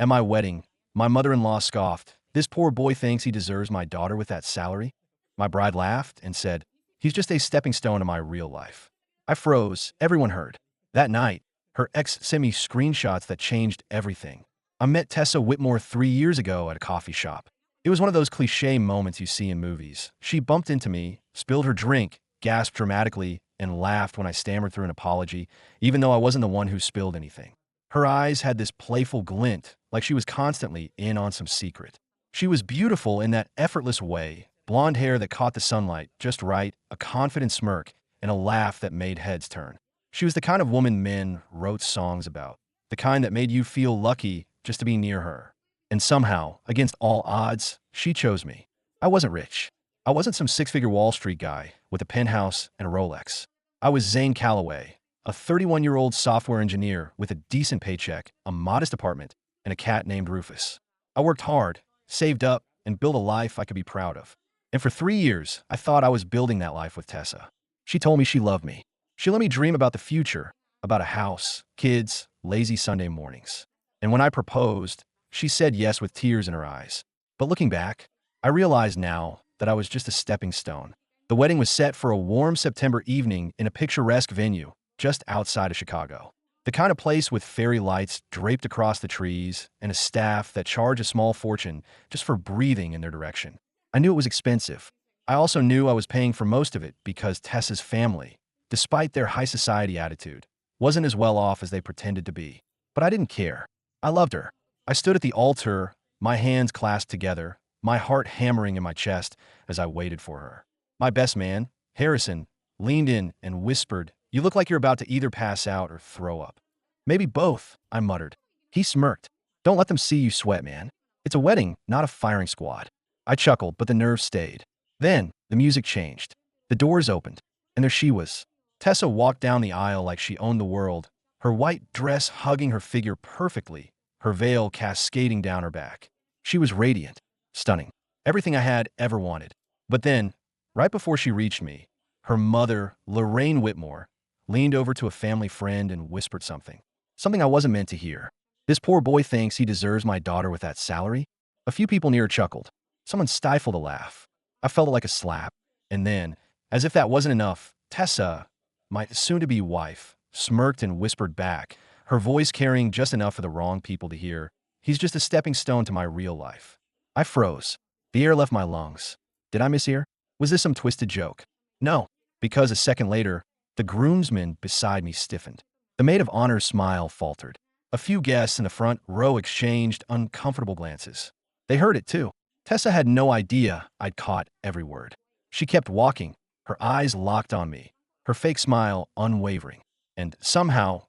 At my wedding, my mother-in-law scoffed. "This poor boy thinks he deserves my daughter with that salary?" My bride laughed and said, "He's just a stepping stone to my real life." I froze. Everyone heard. That night, her ex sent me screenshots that changed everything. I met Tessa Whitmore 3 years ago at a coffee shop. It was one of those cliché moments you see in movies. She bumped into me, spilled her drink, gasped dramatically, and laughed when I stammered through an apology, even though I wasn't the one who spilled anything. Her eyes had this playful glint, like she was constantly in on some secret. She was beautiful in that effortless way, blonde hair that caught the sunlight just right, a confident smirk, and a laugh that made heads turn. She was the kind of woman men wrote songs about, the kind that made you feel lucky just to be near her. And somehow, against all odds, she chose me. I wasn't rich. I wasn't some six-figure Wall Street guy with a penthouse and a Rolex. I was Zane Calloway, a 31-year-old software engineer with a decent paycheck, a modest apartment, and a cat named Rufus. I worked hard, saved up, and built a life I could be proud of. And for 3 years, I thought I was building that life with Tessa. She told me she loved me. She let me dream about the future, about a house, kids, lazy Sunday mornings. And when I proposed, she said yes with tears in her eyes. But looking back, I realize now that I was just a stepping stone. The wedding was set for a warm September evening in a picturesque venue just outside of Chicago. The kind of place with fairy lights draped across the trees and a staff that charged a small fortune just for breathing in their direction. I knew it was expensive. I also knew I was paying for most of it because Tessa's family, despite their high society attitude, wasn't as well off as they pretended to be. But I didn't care. I loved her. I stood at the altar, my hands clasped together, my heart hammering in my chest as I waited for her. My best man, Harrison, leaned in and whispered, "You look like you're about to either pass out or throw up." "Maybe both," I muttered. He smirked. "Don't let them see you sweat, man. It's a wedding, not a firing squad." I chuckled, but the nerves stayed. Then, the music changed. The doors opened, and there she was. Tessa walked down the aisle like she owned the world, her white dress hugging her figure perfectly, her veil cascading down her back. She was radiant, stunning, everything I had ever wanted. But then, right before she reached me, her mother, Lorraine Whitmore, leaned over to a family friend and whispered something. Something I wasn't meant to hear. "This poor boy thinks he deserves my daughter with that salary?" A few people near chuckled. Someone stifled a laugh. I felt it like a slap. And then, as if that wasn't enough, Tessa, my soon-to-be wife, smirked and whispered back, her voice carrying just enough for the wrong people to hear, "He's just a stepping stone to my real life." I froze. The air left my lungs. Did I mishear? Was this some twisted joke? No, because a second later, the groomsmen beside me stiffened. The maid of honor's smile faltered. A few guests in the front row exchanged uncomfortable glances. They heard it too. Tessa had no idea I'd caught every word. She kept walking, her eyes locked on me, her fake smile unwavering. And somehow,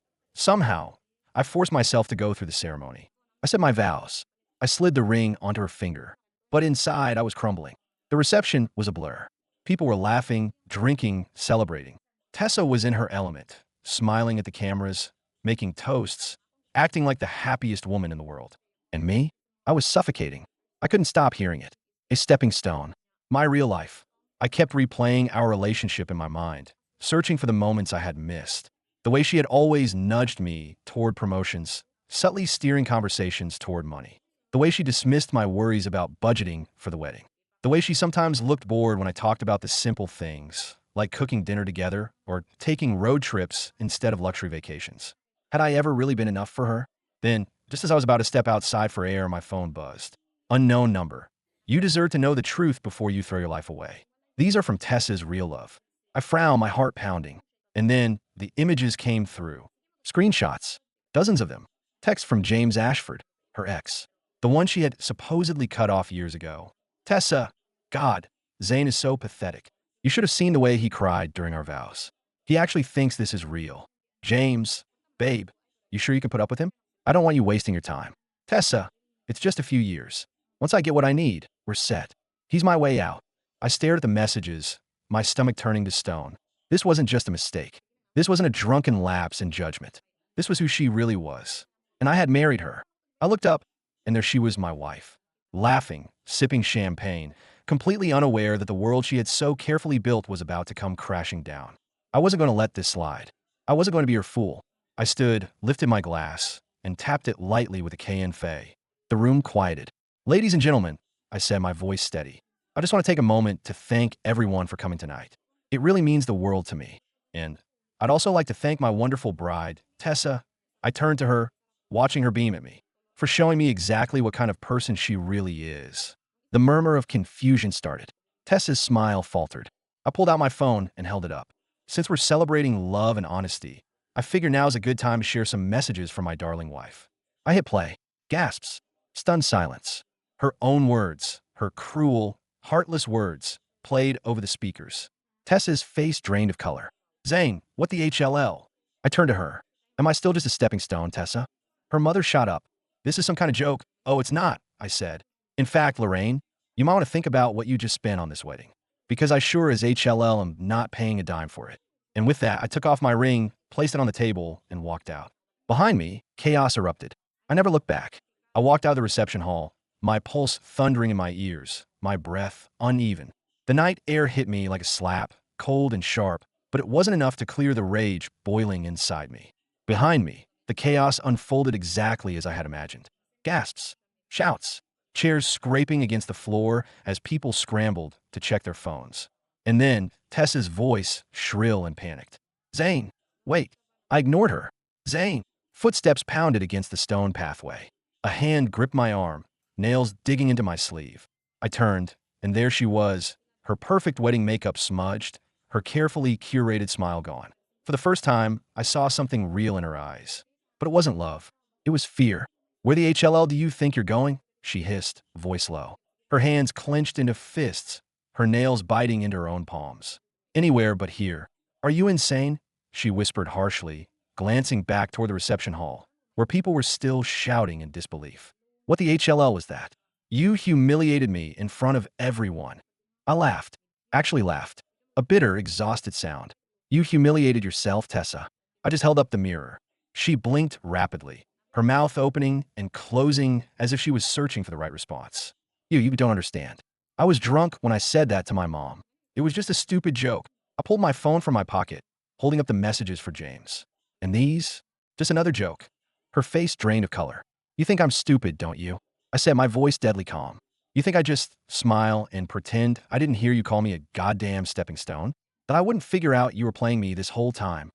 I forced myself to go through the ceremony. I said my vows. I slid the ring onto her finger. But inside, I was crumbling. The reception was a blur. People were laughing, drinking, celebrating. Tessa was in her element, smiling at the cameras, making toasts, acting like the happiest woman in the world. And me? I was suffocating. I couldn't stop hearing it. A stepping stone. My real life. I kept replaying our relationship in my mind, searching for the moments I had missed. The way she had always nudged me toward promotions, subtly steering conversations toward money. The way she dismissed my worries about budgeting for the wedding. The way she sometimes looked bored when I talked about the simple things, like cooking dinner together or taking road trips instead of luxury vacations. Had I ever really been enough for her? Then, just as I was about to step outside for air, my phone buzzed. Unknown number. "You deserve to know the truth before you throw your life away." These are from Tessa's real love. I frowned, my heart pounding. And then, the images came through. Screenshots. Dozens of them. Text from James Ashford, her ex. The one she had supposedly cut off years ago. "Tessa, God, Zane is so pathetic. You should have seen the way he cried during our vows. He actually thinks this is real. James, babe, you sure you can put up with him? I don't want you wasting your time. Tessa, it's just a few years. Once I get what I need, we're set. He's my way out." I stared at the messages, my stomach turning to stone. This wasn't just a mistake. This wasn't a drunken lapse in judgment. This was who she really was. And I had married her. I looked up, and there she was, my wife. Laughing, sipping champagne, completely unaware that the world she had so carefully built was about to come crashing down. I wasn't going to let this slide. I wasn't going to be her fool. I stood, lifted my glass, and tapped it lightly with a cayenne Fe. The room quieted. Ladies and gentlemen, I said, my voice steady. I just want to take a moment to thank everyone for coming tonight. It really means the world to me. And I'd also like to thank my wonderful bride, Tessa. I turned to her, watching her beam at me, for showing me exactly what kind of person she really is. The murmur of confusion started. Tessa's smile faltered. I pulled out my phone and held it up. Since we're celebrating love and honesty, I figure now is a good time to share some messages from my darling wife. I hit play. Gasps. Stunned silence. Her own words, her cruel, heartless words, played over the speakers. Tessa's face drained of color. Zane, what the HLL? I turned to her. Am I still just a stepping stone, Tessa? Her mother shot up. This is some kind of joke. Oh, it's not, I said. In fact, Lorraine, you might want to think about what you just spent on this wedding. Because I sure as HLL am not paying a dime for it. And with that, I took off my ring, placed it on the table, and walked out. Behind me, chaos erupted. I never looked back. I walked out of the reception hall, my pulse thundering in my ears, my breath uneven. The night air hit me like a slap, cold and sharp, but it wasn't enough to clear the rage boiling inside me. Behind me, the chaos unfolded exactly as I had imagined. Gasps, shouts, chairs scraping against the floor as people scrambled to check their phones. And then Tessa's voice, shrill and panicked. Zane, wait. I ignored her. Zane. Footsteps pounded against the stone pathway. A hand gripped my arm, nails digging into my sleeve. I turned, and there she was, her perfect wedding makeup smudged, her carefully curated smile gone. For the first time, I saw something real in her eyes. But it wasn't love. It was fear. Where the HLL do you think you're going? She hissed, voice low. Her hands clenched into fists, her nails biting into her own palms. Anywhere but here. Are you insane? She whispered harshly, glancing back toward the reception hall, where people were still shouting in disbelief. What the HLL was that? You humiliated me in front of everyone. I laughed. Actually laughed. A bitter, exhausted sound. You humiliated yourself, Tessa. I just held up the mirror. She blinked rapidly, her mouth opening and closing as if she was searching for the right response. You don't understand. I was drunk when I said that to my mom. It was just a stupid joke. I pulled my phone from my pocket, holding up the messages for James. And these? Just another joke. Her face drained of color. You think I'm stupid, don't you? I said, my voice deadly calm. You think I just smile and pretend I didn't hear you call me a goddamn stepping stone? That I wouldn't figure out you were playing me this whole time?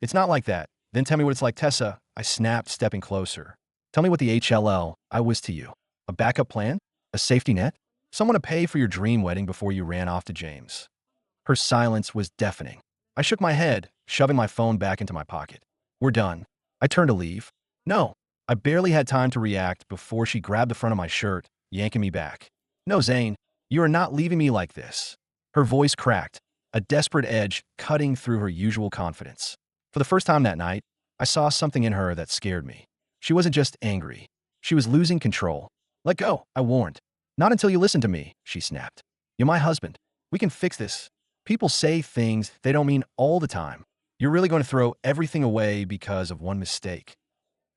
It's not like that. Then tell me what it's like, Tessa. I snapped, stepping closer. Tell me what the HLL I was to you. A backup plan? A safety net? Someone to pay for your dream wedding before you ran off to James. Her silence was deafening. I shook my head, shoving my phone back into my pocket. We're done. I turned to leave. No. I barely had time to react before she grabbed the front of my shirt, yanking me back. No, Zane, you are not leaving me like this. Her voice cracked, a desperate edge cutting through her usual confidence. For the first time that night, I saw something in her that scared me. She wasn't just angry. She was losing control. Let go, I warned. Not until you listen to me, she snapped. You're my husband. We can fix this. People say things they don't mean all the time. You're really going to throw everything away because of one mistake.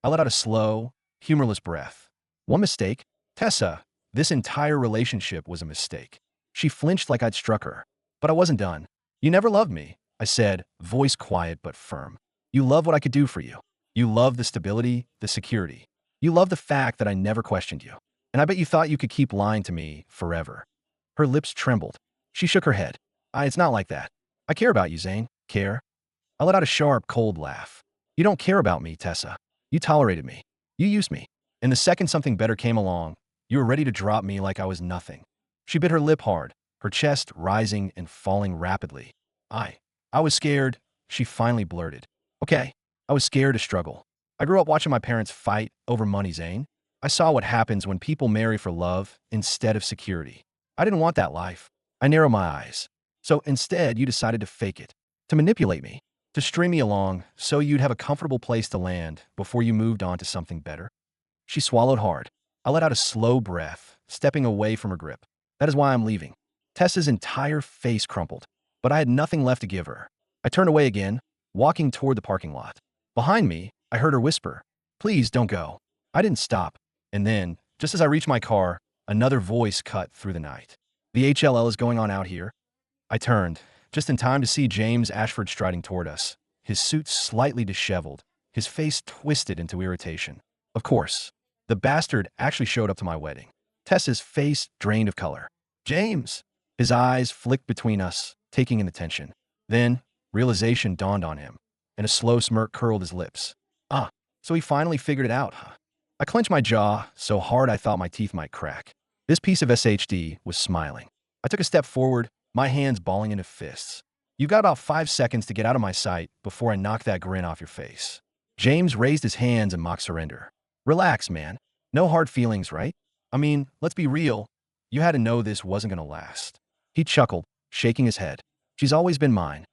I let out a slow, humorless breath. One mistake? Tessa, this entire relationship was a mistake. She flinched like I'd struck her. But I wasn't done. You never loved me, I said, voice quiet but firm. You loved what I could do for you. You loved the stability, the security. You loved the fact that I never questioned you. And I bet you thought you could keep lying to me forever. Her lips trembled. She shook her head. It's not like that. I care about you, Zane. Care? I let out a sharp, cold laugh. You don't care about me, Tessa. You tolerated me. You used me. And the second something better came along, you were ready to drop me like I was nothing. She bit her lip hard, her chest rising and falling rapidly. I was scared, she finally blurted. Okay, I was scared to struggle. I grew up watching my parents fight over money, Zane. I saw what happens when people marry for love instead of security. I didn't want that life. I narrowed my eyes. So instead, you decided to fake it, to manipulate me, to string me along so you'd have a comfortable place to land before you moved on to something better. She swallowed hard. I let out a slow breath, stepping away from her grip. That is why I'm leaving. Tessa's entire face crumpled, but I had nothing left to give her. I turned away again, walking toward the parking lot. Behind me, I heard her whisper, "Please don't go." I didn't stop. And then, just as I reached my car, another voice cut through the night. The HLL is going on out here. I turned, just in time to see James Ashford striding toward us, his suit slightly disheveled, his face twisted into irritation. Of course. The bastard actually showed up to my wedding. Tessa's face drained of color. James! His eyes flicked between us, taking in the tension. Then, realization dawned on him, and a slow smirk curled his lips. Ah, so he finally figured it out, huh? I clenched my jaw so hard I thought my teeth might crack. This piece of SHD was smiling. I took a step forward, my hands balling into fists. You got about 5 seconds to get out of my sight before I knock that grin off your face. James raised his hands in mock surrender. Relax, man. No hard feelings, right? I mean, let's be real. You had to know this wasn't going to last. He chuckled, shaking his head. She's always been mine.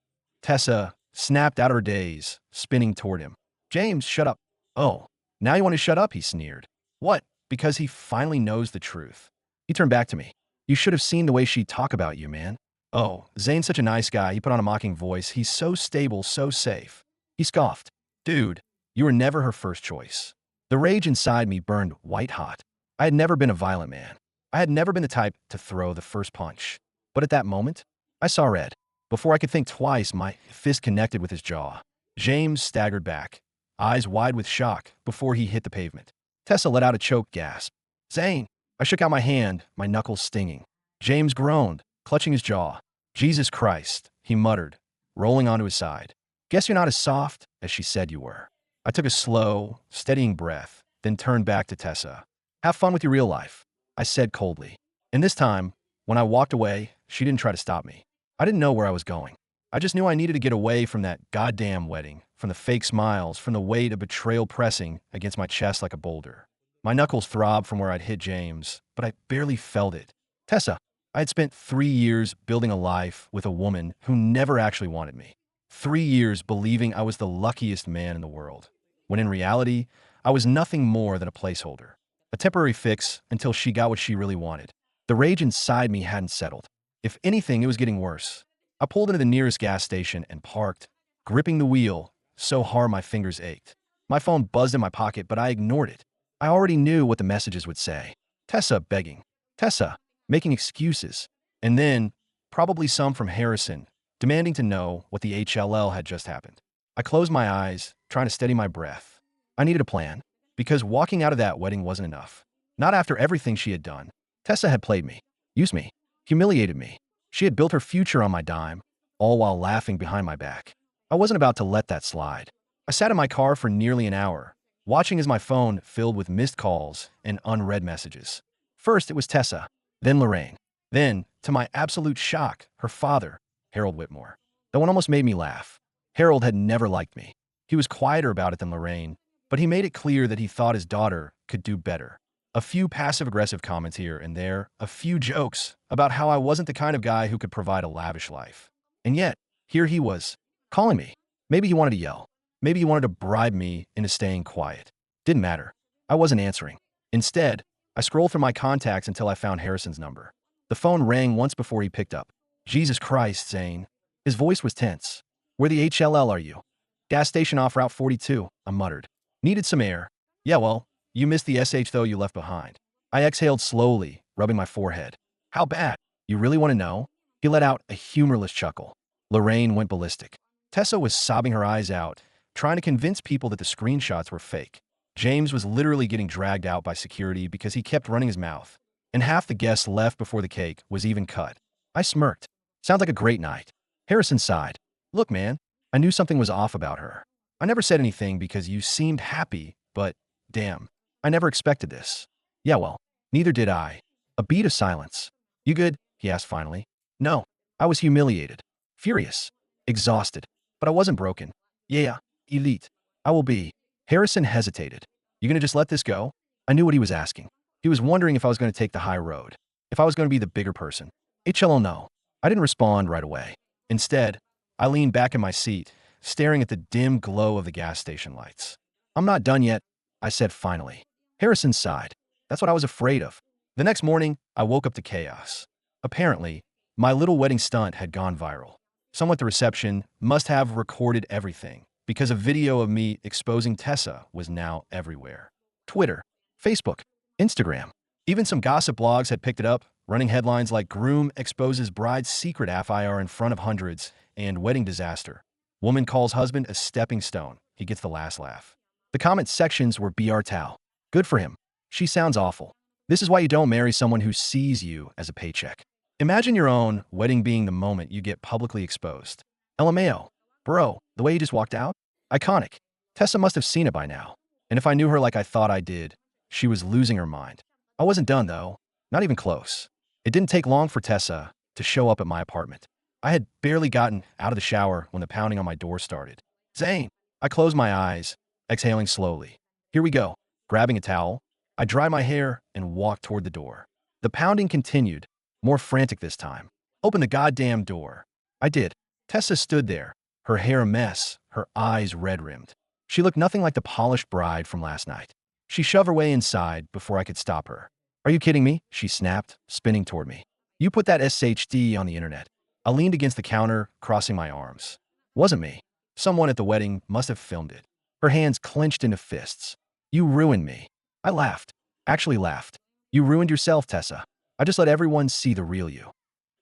Tessa snapped out of her daze, spinning toward him. James, shut up. Oh, now you want to shut up, he sneered. What? Because he finally knows the truth. He turned back to me. You should have seen the way she'd talk about you, man. Oh, Zane's such a nice guy, he put on a mocking voice. He's so stable, so safe. He scoffed. Dude, you were never her first choice. The rage inside me burned white hot. I had never been a violent man. I had never been the type to throw the first punch. But at that moment, I saw red. Before I could think twice, my fist connected with his jaw. James staggered back, eyes wide with shock, before he hit the pavement. Tessa let out a choked gasp. Zane! I shook out my hand, my knuckles stinging. James groaned, clutching his jaw. Jesus Christ, he muttered, rolling onto his side. Guess you're not as soft as she said you were. I took a slow, steadying breath, then turned back to Tessa. Have fun with your real life, I said coldly. And this time, when I walked away, she didn't try to stop me. I didn't know where I was going. I just knew I needed to get away from that goddamn wedding, from the fake smiles, from the weight of betrayal pressing against my chest like a boulder. My knuckles throbbed from where I'd hit James, but I barely felt it. Tessa, I had spent 3 years building a life with a woman who never actually wanted me. 3 years believing I was the luckiest man in the world, when in reality, I was nothing more than a placeholder. A temporary fix until she got what she really wanted. The rage inside me hadn't settled. If anything, it was getting worse. I pulled into the nearest gas station and parked, gripping the wheel so hard my fingers ached. My phone buzzed in my pocket, but I ignored it. I already knew what the messages would say. Tessa begging. Tessa making excuses. And then, probably some from Harrison, demanding to know what the HLL had just happened. I closed my eyes, trying to steady my breath. I needed a plan, because walking out of that wedding wasn't enough. Not after everything she had done. Tessa had played me, used me, humiliated me. She had built her future on my dime, all while laughing behind my back. I wasn't about to let that slide. I sat in my car for nearly an hour, watching as my phone filled with missed calls and unread messages. First, it was Tessa, then Lorraine. Then, to my absolute shock, her father, Harold Whitmore. That one almost made me laugh. Harold had never liked me. He was quieter about it than Lorraine, but he made it clear that he thought his daughter could do better. A few passive-aggressive comments here and there, a few jokes about how I wasn't the kind of guy who could provide a lavish life. And yet, here he was, calling me. Maybe he wanted to yell. Maybe he wanted to bribe me into staying quiet. Didn't matter. I wasn't answering. Instead, I scrolled through my contacts until I found Harrison's number. The phone rang once before he picked up. Jesus Christ, Zane. His voice was tense. Where the HLL are you? Gas station off Route 42, I muttered. Needed some air. Yeah, well, you missed the SH though you left behind. I exhaled slowly, rubbing my forehead. How bad? You really want to know? He let out a humorless chuckle. Lorraine went ballistic. Tessa was sobbing her eyes out, trying to convince people that the screenshots were fake. James was literally getting dragged out by security because he kept running his mouth, and half the guests left before the cake was even cut. I smirked. Sounds like a great night. Harrison sighed. Look, man, I knew something was off about her. I never said anything because you seemed happy, but damn, I never expected this. Yeah, well, neither did I. A beat of silence. You good? He asked finally. No, I was humiliated, furious, exhausted, but I wasn't broken. Yeah, elite. I will be. Harrison hesitated. You gonna just let this go? I knew what he was asking. He was wondering if I was going to take the high road, if I was going to be the bigger person. HLO no. I didn't respond right away. Instead, I leaned back in my seat, staring at the dim glow of the gas station lights. I'm not done yet, I said finally. Harrison sighed. That's what I was afraid of. The next morning, I woke up to chaos. Apparently, my little wedding stunt had gone viral. Someone at the reception must have recorded everything, because a video of me exposing Tessa was now everywhere. Twitter, Facebook, Instagram. Even some gossip blogs had picked it up, running headlines like "Groom exposes bride's secret affair in front of hundreds" and "Wedding disaster. Woman calls husband a stepping stone. He gets the last laugh." The comment sections were BR Tao. Good for him. She sounds awful. This is why you don't marry someone who sees you as a paycheck. Imagine your own wedding being the moment you get publicly exposed. LMAO. Bro, the way you just walked out? Iconic. Tessa must have seen it by now. And if I knew her like I thought I did, she was losing her mind. I wasn't done, though. Not even close. It didn't take long for Tessa to show up at my apartment. I had barely gotten out of the shower when the pounding on my door started. Zane! I closed my eyes, exhaling slowly. Here we go. Grabbing a towel, I dried my hair and walked toward the door. The pounding continued, more frantic this time. Open the goddamn door. I did. Tessa stood there, her hair a mess, her eyes red-rimmed. She looked nothing like the polished bride from last night. She shoved her way inside before I could stop her. Are you kidding me? She snapped, spinning toward me. You put that SHD on the internet. I leaned against the counter, crossing my arms. Wasn't me. Someone at the wedding must have filmed it. Her hands clenched into fists. You ruined me. I laughed. Actually laughed. You ruined yourself, Tessa. I just let everyone see the real you.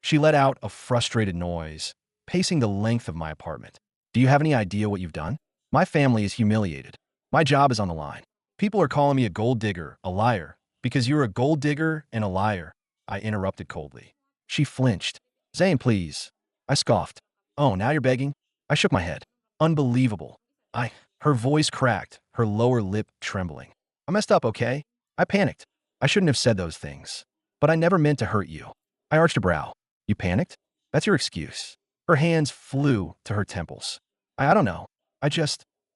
She let out a frustrated noise, pacing the length of my apartment. Do you have any idea what you've done? My family is humiliated. My job is on the line. People are calling me a gold digger, a liar. Because you're a gold digger and a liar, I interrupted coldly. She flinched. Zane, please. I scoffed. Oh, now you're begging? I shook my head. Unbelievable. Her voice cracked, her lower lip trembling. I messed up, okay? I panicked. I shouldn't have said those things. But I never meant to hurt you. I arched a brow. You panicked? That's your excuse. Her hands flew to her temples. I don't know.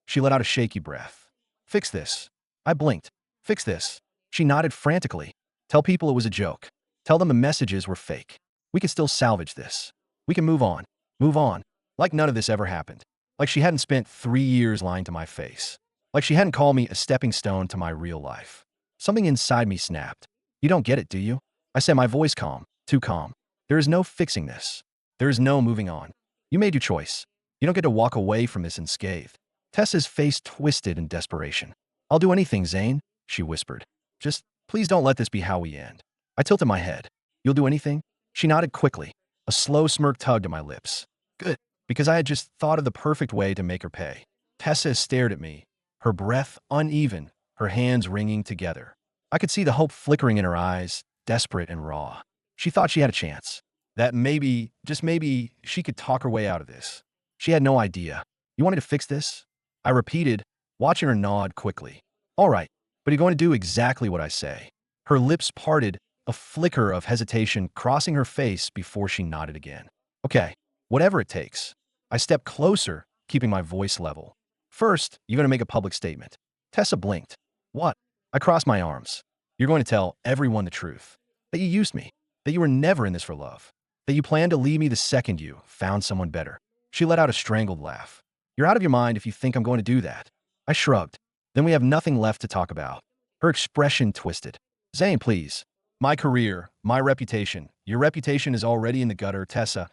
She let out a shaky breath. Fix this. I blinked. Fix this. She nodded frantically. Tell people it was a joke. Tell them the messages were fake. We can still salvage this. We can move on. Move on. Like none of this ever happened. Like she hadn't spent 3 years lying to my face. Like she hadn't called me a stepping stone to my real life. Something inside me snapped. You don't get it, do you? I said, my voice calm. Too calm. There is no fixing this. There is no moving on. You made your choice. You don't get to walk away from this unscathed. Tessa's face twisted in desperation. I'll do anything, Zane, she whispered. Just, please don't let this be how we end. I tilted my head. You'll do anything? She nodded quickly. A slow smirk tugged at my lips. Good, because I had just thought of the perfect way to make her pay. Tessa stared at me, her breath uneven, her hands wringing together. I could see the hope flickering in her eyes, desperate and raw. She thought she had a chance. That maybe, just maybe, she could talk her way out of this. She had no idea. You wanted to fix this? I repeated, watching her nod quickly. All right, but you're going to do exactly what I say. Her lips parted, a flicker of hesitation crossing her face before she nodded again. Okay, whatever it takes. I stepped closer, keeping my voice level. First, you're going to make a public statement. Tessa blinked. What? I crossed my arms. You're going to tell everyone the truth. That you used me. That you were never in this for love. That you planned to leave me the second you found someone better. She let out a strangled laugh. You're out of your mind if you think I'm going to do that. I shrugged. Then we have nothing left to talk about. Her expression twisted. Zane, please. My career, my reputation. Your reputation is already in the gutter, Tessa.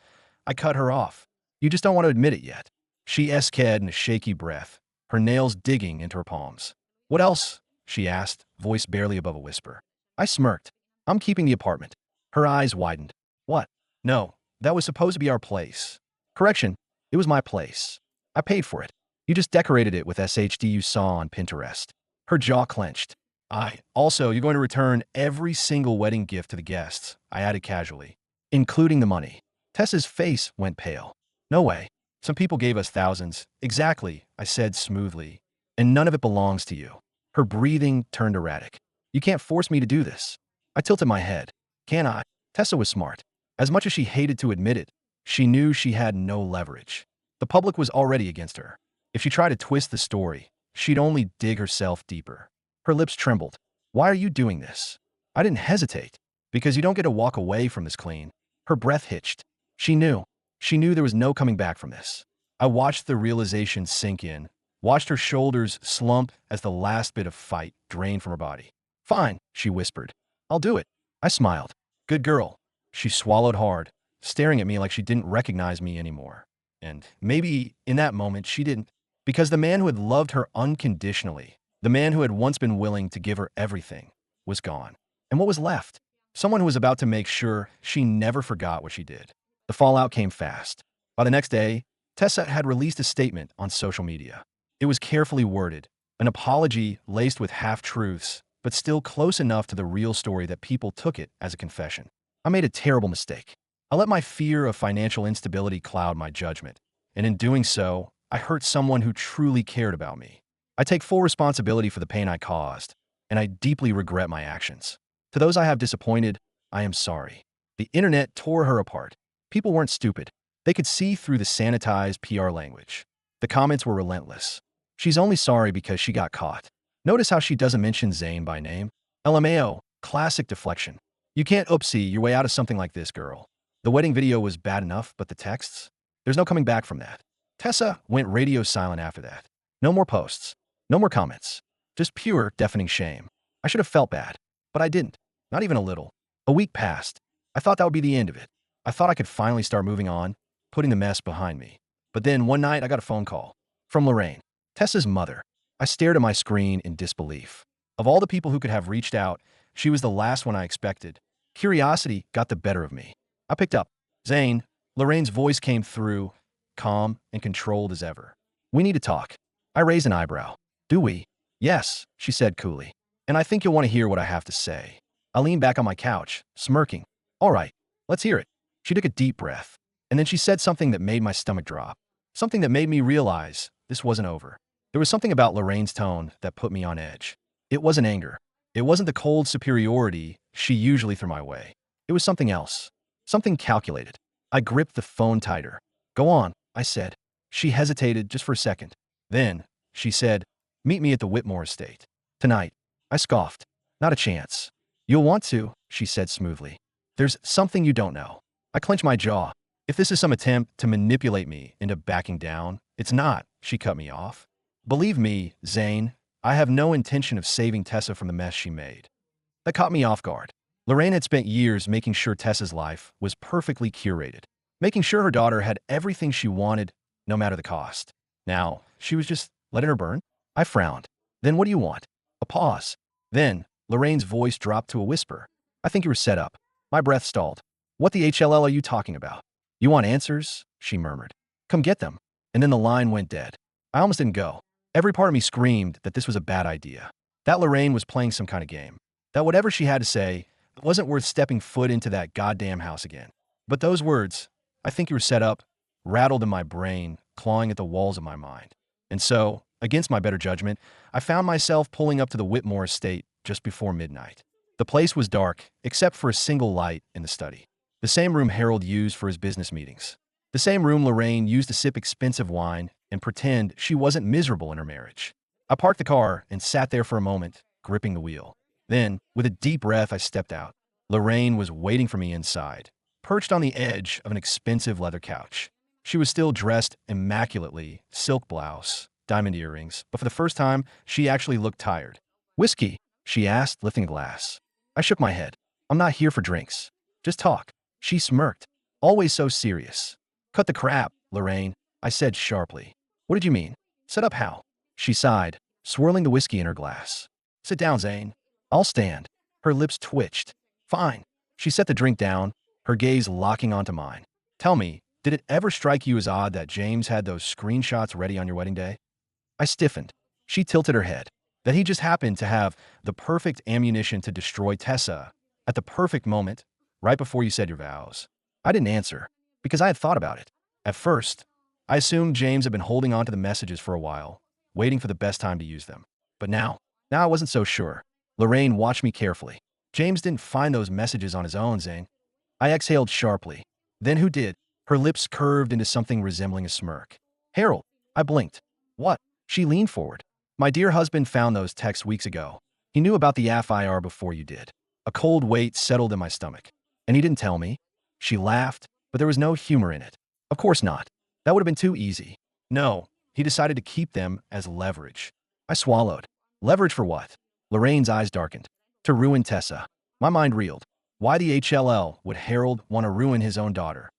I cut her off. You just don't want to admit it yet. She esced in a shaky breath, her nails digging into her palms. What else? She asked, voice barely above a whisper. I smirked. I'm keeping the apartment. Her eyes widened. What? No, that was supposed to be our place. Correction, it was my place. I paid for it. You just decorated it with SHD you saw on Pinterest. Her jaw clenched. Also, you're going to return every single wedding gift to the guests, I added casually, including the money. Tessa's face went pale. No way. Some people gave us thousands. Exactly, I said smoothly. And none of it belongs to you. Her breathing turned erratic. You can't force me to do this. I tilted my head. Can I? Tessa was smart. As much as she hated to admit it, she knew she had no leverage. The public was already against her. If she tried to twist the story, she'd only dig herself deeper. Her lips trembled. Why are you doing this? I didn't hesitate. Because you don't get to walk away from this clean. Her breath hitched. She knew. She knew there was no coming back from this. I watched the realization sink in, watched her shoulders slump as the last bit of fight drained from her body. Fine, she whispered. I'll do it. I smiled. Good girl. She swallowed hard, staring at me like she didn't recognize me anymore. And maybe in that moment she didn't. Because the man who had loved her unconditionally, the man who had once been willing to give her everything, was gone. And what was left? Someone who was about to make sure she never forgot what she did. The fallout came fast. By the next day, Tessa had released a statement on social media. It was carefully worded, an apology laced with half-truths, but still close enough to the real story that people took it as a confession. I made a terrible mistake. I let my fear of financial instability cloud my judgment, and in doing so, I hurt someone who truly cared about me. I take full responsibility for the pain I caused, and I deeply regret my actions. To those I have disappointed, I am sorry. The internet tore her apart. People weren't stupid. They could see through the sanitized PR language. The comments were relentless. She's only sorry because she got caught. Notice how she doesn't mention Zane by name? LMAO, classic deflection. You can't oopsie your way out of something like this, girl. The wedding video was bad enough, but the texts? There's no coming back from that. Tessa went radio silent after that. No more posts. No more comments. Just pure, deafening shame. I should have felt bad, but I didn't. Not even a little. A week passed. I thought that would be the end of it. I thought I could finally start moving on, putting the mess behind me. But then one night I got a phone call. From Lorraine, Tessa's mother. I stared at my screen in disbelief. Of all the people who could have reached out, she was the last one I expected. Curiosity got the better of me. I picked up. Zane, Lorraine's voice came through, calm and controlled as ever. We need to talk. I raised an eyebrow. Do we? Yes, she said coolly. And I think you'll want to hear what I have to say. I leaned back on my couch, smirking. All right, let's hear it. She took a deep breath, and then she said something that made my stomach drop. Something that made me realize this wasn't over. There was something about Lorraine's tone that put me on edge. It wasn't anger. It wasn't the cold superiority she usually threw my way. It was something else. Something calculated. I gripped the phone tighter. Go on, I said. She hesitated just for a second. Then, she said, meet me at the Whitmore estate. Tonight. I scoffed. Not a chance. You'll want to, she said smoothly. There's something you don't know. I clenched my jaw. If this is some attempt to manipulate me into backing down, it's not, she cut me off. Believe me, Zane, I have no intention of saving Tessa from the mess she made. That caught me off guard. Lorraine had spent years making sure Tessa's life was perfectly curated, making sure her daughter had everything she wanted, no matter the cost. Now, she was just letting her burn? I frowned. Then what do you want? A pause. Then, Lorraine's voice dropped to a whisper. I think you were set up. My breath stalled. What the HLL are you talking about? You want answers? She murmured. Come get them. And then the line went dead. I almost didn't go. Every part of me screamed that this was a bad idea. That Lorraine was playing some kind of game. That whatever she had to say wasn't worth stepping foot into that goddamn house again. But those words, I think you were set up, rattled in my brain, clawing at the walls of my mind. And so, against my better judgment, I found myself pulling up to the Whitmore estate just before midnight. The place was dark, except for a single light in the study. The same room Harold used for his business meetings. The same room Lorraine used to sip expensive wine and pretend she wasn't miserable in her marriage. I parked the car and sat there for a moment, gripping the wheel. Then, with a deep breath, I stepped out. Lorraine was waiting for me inside, perched on the edge of an expensive leather couch. She was still dressed immaculately, silk blouse, diamond earrings, but for the first time, she actually looked tired. Whiskey? She asked, lifting a glass. I shook my head. I'm not here for drinks. Just talk. She smirked, always so serious. Cut the crap, Lorraine, I said sharply. What did you mean? Set up how? She sighed, swirling the whiskey in her glass. Sit down, Zane. I'll stand. Her lips twitched. Fine. She set the drink down, her gaze locking onto mine. Tell me, did it ever strike you as odd that James had those screenshots ready on your wedding day? I stiffened. She tilted her head. That he just happened to have the perfect ammunition to destroy Tessa at the perfect moment, right before you said your vows. I didn't answer, because I had thought about it. At first, I assumed James had been holding on to the messages for a while, waiting for the best time to use them. But now I wasn't so sure. Lorraine watched me carefully. James didn't find those messages on his own, Zane. I exhaled sharply. Then who did? Her lips curved into something resembling a smirk. Harold. I blinked. What? She leaned forward. My dear husband found those texts weeks ago. He knew about the FIR before you did. A cold weight settled in my stomach. And he didn't tell me. She laughed, but there was no humor in it. Of course not. That would have been too easy. No, he decided to keep them as leverage. I swallowed. Leverage for what? Lorraine's eyes darkened. To ruin Tessa. My mind reeled. Why the HLL would Harold want to ruin his own daughter?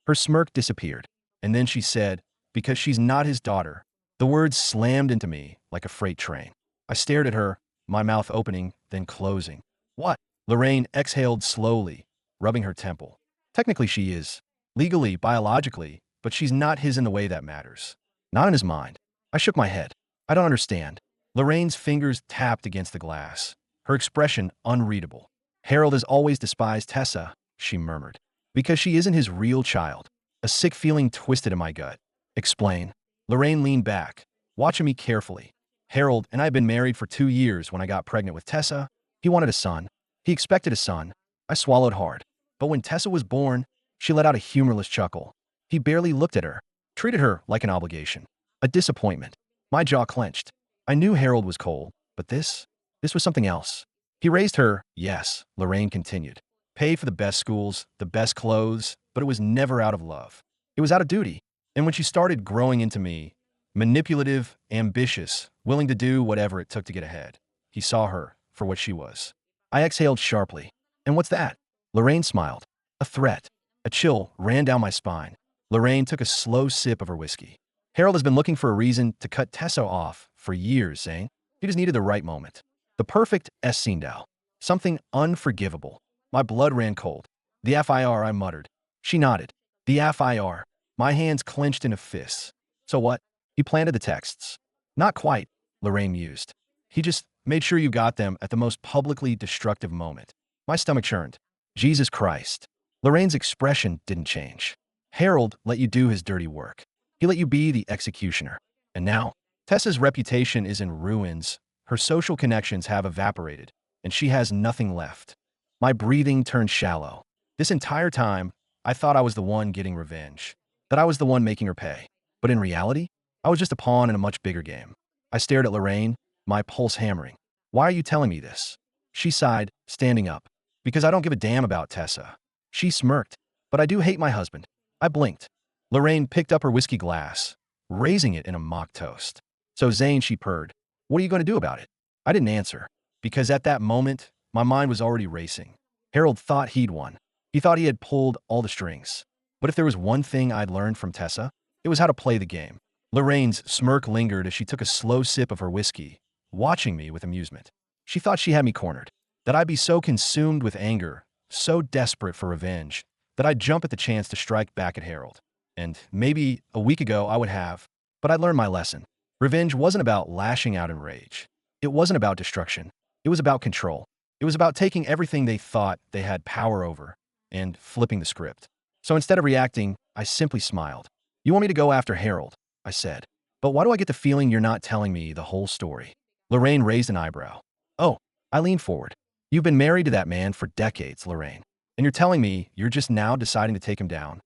Her smirk disappeared. And then she said, because she's not his daughter. The words slammed into me like a freight train. I stared at her, my mouth opening, then closing. What? Lorraine exhaled slowly, rubbing her temple. Technically she is. Legally, biologically, but she's not his in the way that matters. Not in his mind. I shook my head. I don't understand. Lorraine's fingers tapped against the glass. her expression unreadable. Harold has always despised Tessa, she murmured, because she isn't his real child. A sick feeling twisted in my gut. Explain. Lorraine leaned back, watching me carefully. Harold and I had been married for 2 years when I got pregnant with Tessa. He wanted a son. He expected a son. I swallowed hard. But when Tessa was born, she let out a humorless chuckle. He barely looked at her, treated her like an obligation. A disappointment. My jaw clenched. I knew Harold was cold, but this was something else. He raised her, yes, Lorraine continued. Paid for the best schools, the best clothes, but it was never out of love. It was out of duty. And when she started growing into me, manipulative, ambitious, willing to do whatever it took to get ahead, he saw her for what she was. I exhaled sharply. And what's that? Lorraine smiled. A threat. A chill ran down my spine. Lorraine took a slow sip of her whiskey. Harold has been looking for a reason to cut Tessa off for years, saying he just needed the right moment. The perfect scene down. Something unforgivable. My blood ran cold. The FIR, I muttered. She nodded. The FIR. My hands clenched into fists. So what? He planted the texts. Not quite, Lorraine mused. He just made sure you got them at the most publicly destructive moment. My stomach churned. Jesus Christ. Lorraine's expression didn't change. Harold let you do his dirty work. He let you be the executioner. And now, Tessa's reputation is in ruins. Her social connections have evaporated, and she has nothing left. My breathing turned shallow. This entire time, I thought I was the one getting revenge, that I was the one making her pay. But in reality, I was just a pawn in a much bigger game. I stared at Lorraine, my pulse hammering. Why are you telling me this? She sighed, standing up. Because I don't give a damn about Tessa. She smirked. But I do hate my husband. I blinked. Lorraine picked up her whiskey glass, raising it in a mock toast. So Zane, she purred. What are you going to do about it? I didn't answer, because at that moment, my mind was already racing. Harold thought he'd won. He thought he had pulled all the strings. But if there was one thing I'd learned from Tessa, it was how to play the game. Lorraine's smirk lingered as she took a slow sip of her whiskey, watching me with amusement. She thought she had me cornered, that I'd be so consumed with anger, so desperate for revenge, that I'd jump at the chance to strike back at Harold. And maybe a week ago I would have, but I'd learned my lesson. Revenge wasn't about lashing out in rage. It wasn't about destruction. It was about control. It was about taking everything they thought they had power over and flipping the script. So instead of reacting, I simply smiled. You want me to go after Harold? I said. But why do I get the feeling you're not telling me the whole story? Lorraine raised an eyebrow. Oh, I leaned forward. You've been married to that man for decades, Lorraine. And you're telling me you're just now deciding to take him down?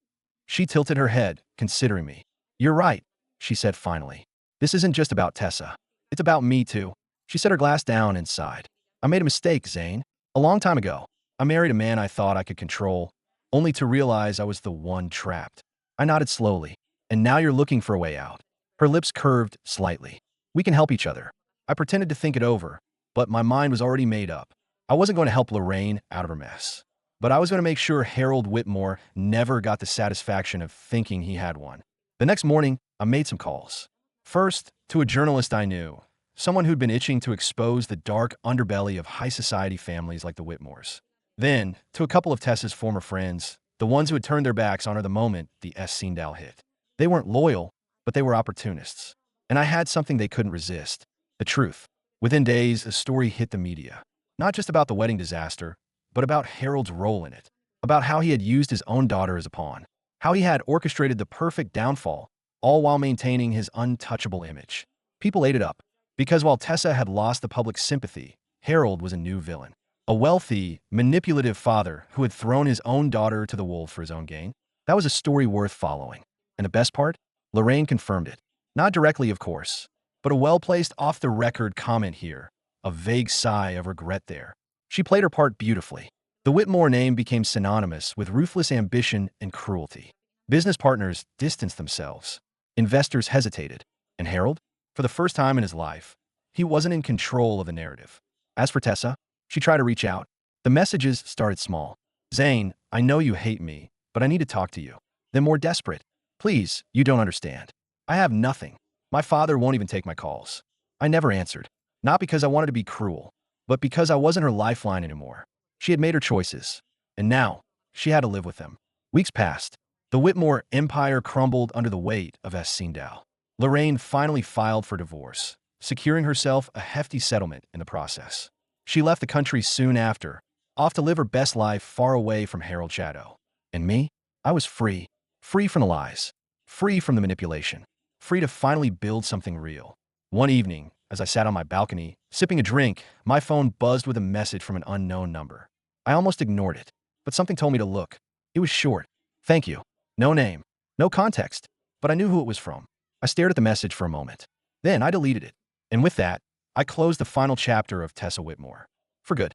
She tilted her head, considering me. You're right, she said finally. This isn't just about Tessa. It's about me too. She set her glass down and sighed. I made a mistake, Zane. A long time ago. I married a man I thought I could control, only to realize I was the one trapped. I nodded slowly. And now you're looking for a way out. Her lips curved slightly. We can help each other. I pretended to think it over, but my mind was already made up. I wasn't going to help Lorraine out of her mess. But I was going to make sure Harold Whitmore never got the satisfaction of thinking he had one. The next morning, I made some calls. First, to a journalist I knew, someone who'd been itching to expose the dark underbelly of high society families like the Whitmores. Then, to a couple of Tessa's former friends, the ones who had turned their backs on her the moment the Sindel hit. They weren't loyal, but they were opportunists. And I had something they couldn't resist. The truth. Within days, a story hit the media. Not just about the wedding disaster, but about Harold's role in it. About how he had used his own daughter as a pawn. How he had orchestrated the perfect downfall, all while maintaining his untouchable image. People ate it up. Because while Tessa had lost the public sympathy, Harold was a new villain. A wealthy, manipulative father who had thrown his own daughter to the wolves for his own gain. That was a story worth following. And the best part? Lorraine confirmed it. Not directly, of course, but a well-placed off-the-record comment here. A vague sigh of regret there. She played her part beautifully. The Whitmore name became synonymous with ruthless ambition and cruelty. Business partners distanced themselves. Investors hesitated. And Harold? For the first time in his life, he wasn't in control of the narrative. As for Tessa, she tried to reach out. The messages started small. Zane, I know you hate me, but I need to talk to you. Then more desperate. Please, you don't understand. I have nothing. My father won't even take my calls. I never answered. Not because I wanted to be cruel, but because I wasn't her lifeline anymore. She had made her choices, and now she had to live with them. Weeks passed. The Whitmore empire crumbled under the weight of Sindel. Lorraine finally filed for divorce, securing herself a hefty settlement in the process. She left the country soon after, off to live her best life far away from Harold Shadow. And me? I was free. Free from the lies. Free from the manipulation. Free to finally build something real. One evening, as I sat on my balcony, sipping a drink, my phone buzzed with a message from an unknown number. I almost ignored it, but something told me to look. It was short. Thank you. No name. No context. But I knew who it was from. I stared at the message for a moment. Then I deleted it. And with that, I closed the final chapter of Tessa Whitmore. For good.